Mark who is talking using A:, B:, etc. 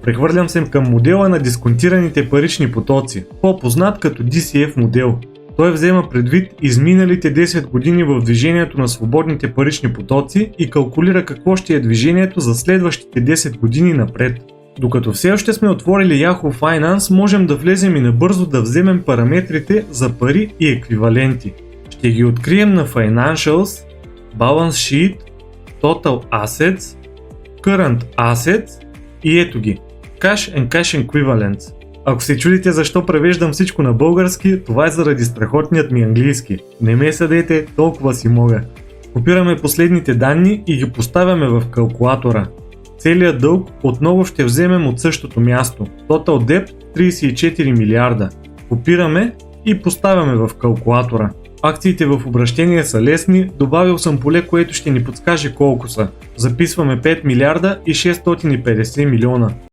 A: Прехвърлям се към модела на дисконтираните парични потоци, по-познат като DCF модел. Той взема предвид изминалите 10 години в движението на свободните парични потоци и калкулира какво ще е движението за следващите 10 години напред. Докато все още сме отворили Yahoo Finance, можем да влезем и набързо да вземем параметрите за пари и еквиваленти. Ще ги открием на Financials, Balance Sheet, Total Assets, Current Assets и ето ги, Cash and Cash Equivalents. Ако се чудите защо превеждам всичко на български, това е заради страхотният ми английски. Не ме съдете, толкова си мога. Копираме последните данни и ги поставяме в калкулатора. Целият дълг отново ще вземем от същото място. Total Debt 34 милиарда. Копираме и поставяме в калкулатора. Акциите в обращение са лесни, добавил съм поле, което ще ни подскаже колко са. Записваме 5 милиарда и 650 милиона.